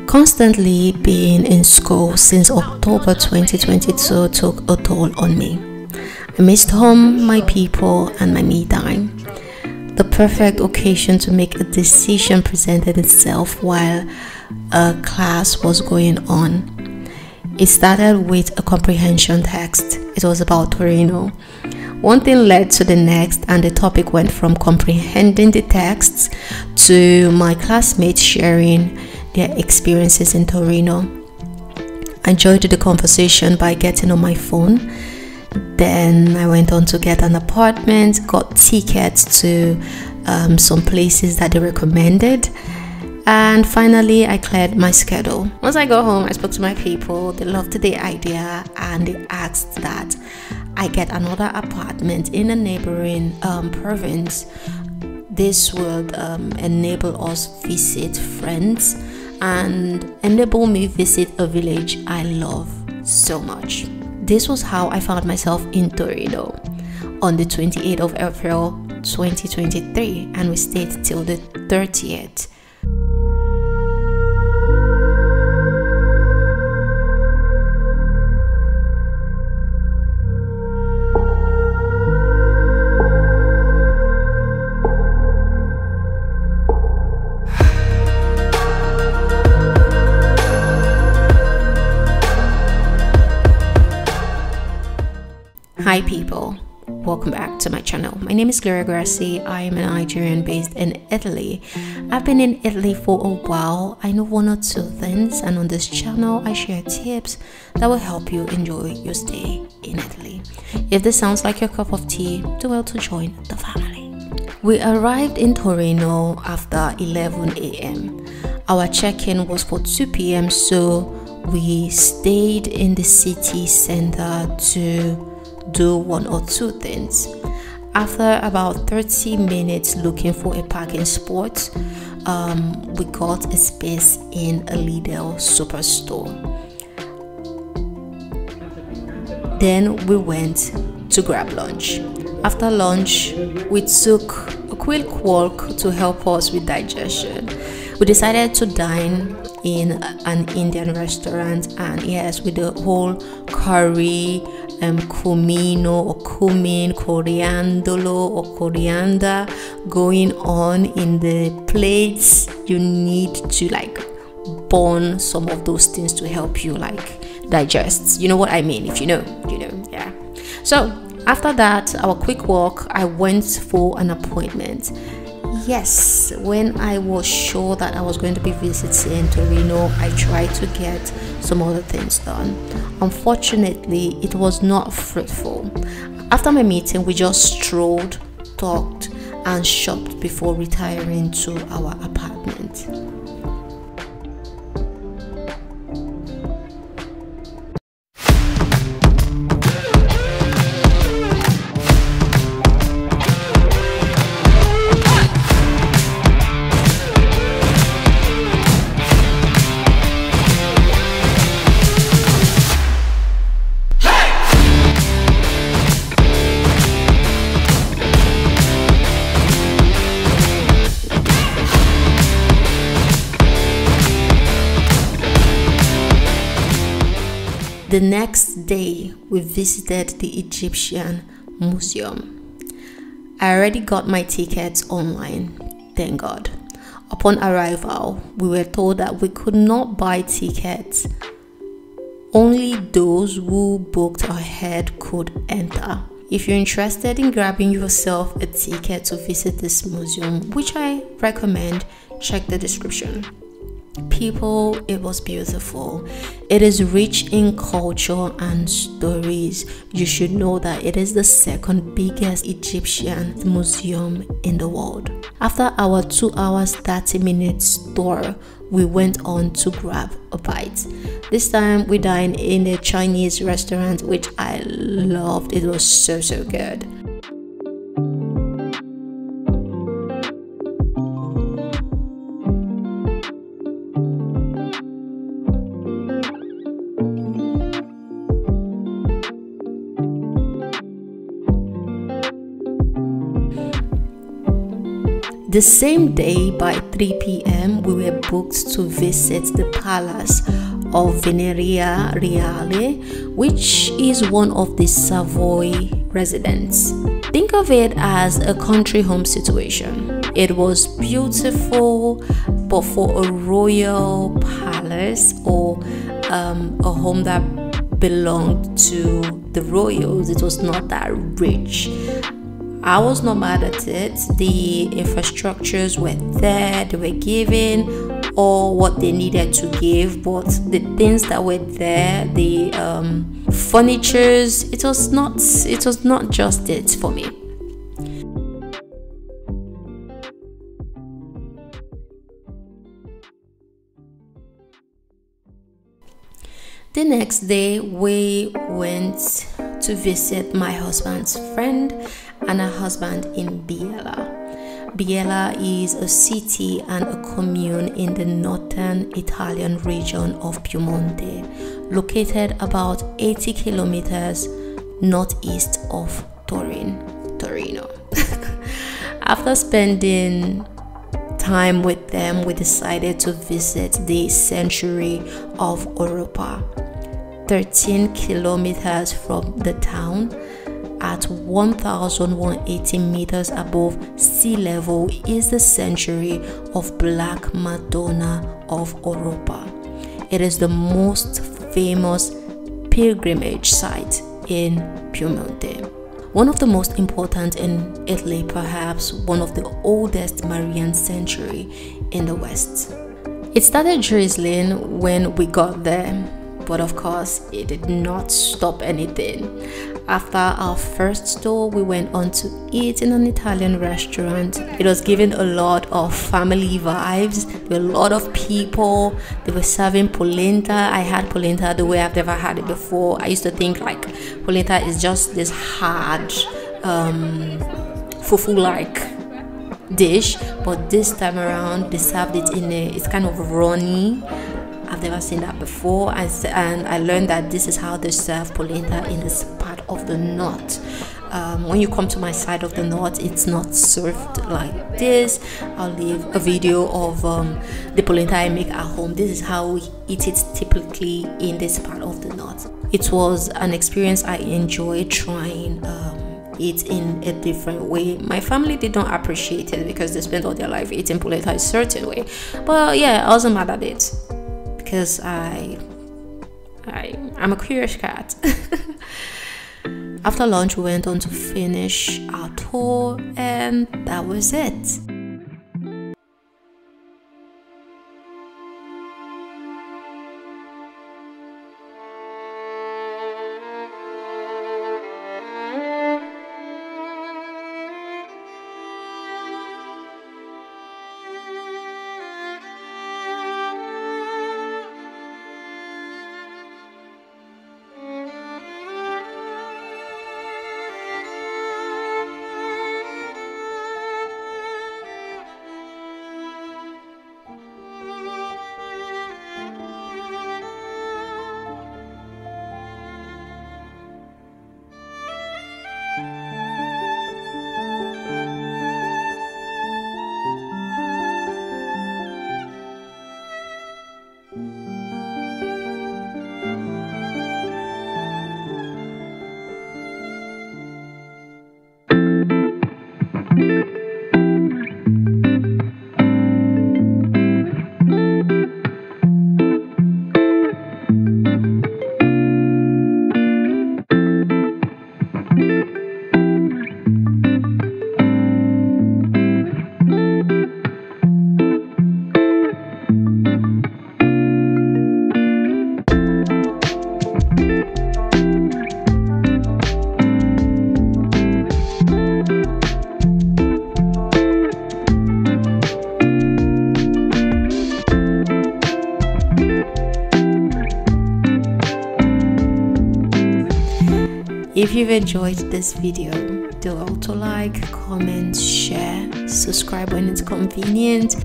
Constantly being in school since October 2022 took a toll on me. I missed home, my people, and my me time. The perfect occasion to make a decision presented itself while a class was going on. It started with a comprehension text. It was about Torino. One thing led to the next, and the topic went from comprehending the texts to my classmates sharing their experiences in Torino. I joined the conversation by getting on my phone. Then I went on to get an apartment, got tickets to some places that they recommended, and finally I cleared my schedule. Once I got home, I spoke to my people. They loved the idea and they asked that I get another apartment in a neighboring province. This would enable us visit friends and enable me visit a village I love so much. This was how I found myself in Torino on the 28th of April 2023, and we stayed till the 30th. Hi people, welcome back to my channel. My name is Gloria Grassi. I am a Nigerian based in Italy. I've been in Italy for a while. I know one or two things, and on this channel I share tips that will help you enjoy your stay in Italy. If this sounds like your cup of tea, do well to join the family. We arrived in Torino after 11 a.m. Our check-in was for 2 p.m. so we stayed in the city center to do one or two things. After about 30 minutes looking for a parking spot, we got a space in a Lidl superstore. Then we went to grab lunch. After lunch, we took a quick walk to help us with digestion. We decided to dine in an Indian restaurant, and yes, with the whole curry, cumino or cumin, coriandolo or coriander going on in the plates. You need to burn some of those things to help you digest. You know what I mean? If you know, yeah. So after that, our quick walk, I went for an appointment. Yes, when I was sure that I was going to be visiting Torino, I tried to get some other things done. Unfortunately, it was not fruitful. After my meeting, we just strolled, talked, and shopped before retiring to our apartment. The next day, we visited the Egyptian Museum. I already got my tickets online, thank God. Upon arrival, we were told that we could not buy tickets. Only those who booked ahead could enter. If you're interested in grabbing yourself a ticket to visit this museum, which I recommend, check the description. People, it was beautiful. It is rich in culture and stories. You should know that it is the second biggest Egyptian museum in the world. After our 2 hours 30 minutes tour, we went on to grab a bite. This time we dined in a Chinese restaurant, which I loved. It was so good. The same day by 3 p.m. we were booked to visit the palace of Veneria Reale, which is one of the Savoy residents. Think of it as a country home situation. It was beautiful, but for a royal palace or a home that belonged to the royals, it was not that rich. I was not mad at it. The infrastructures were there, they were giving all what they needed to give, but the things that were there, the furnitures, it was not just it for me. The next day we went to visit my husband's friend and her husband in Biella. Biella is a city and a commune in the northern Italian region of Piemonte, located about 80 kilometers northeast of Torino. After spending time with them, we decided to visit the Century of Europa. 13 kilometers from the town, at 1,180 meters above sea level, is the Century of Black Madonna of Europa. It is the most famous pilgrimage site in Piemonte. One of the most important in Italy, perhaps one of the oldest Marian sanctuary in the West. It started drizzling when we got there, but of course it did not stop anything. After our first stop, we went on to eat in an Italian restaurant. It was giving a lot of family vibes. There were a lot of people. They were serving polenta. I had polenta the way I've never had it before. I used to think like polenta is just this hard fufu-like dish, but this time around they served it in it's kind of runny. I've never seen that before, and I learned that this is how they serve polenta in this part of the north. When you come to my side of the north, it's not served like this. I'll leave a video of the polenta I make at home. This is how we eat it typically in this part of the north. It was an experience I enjoyed trying it in a different way. My family did not appreciate it because they spent all their life eating polenta a certain way, but yeah, I wasn't mad at it because I'm a curious cat. After lunch, we went on to finish our tour, and that was it. If you've enjoyed this video, do also like, comment, share, subscribe when it's convenient.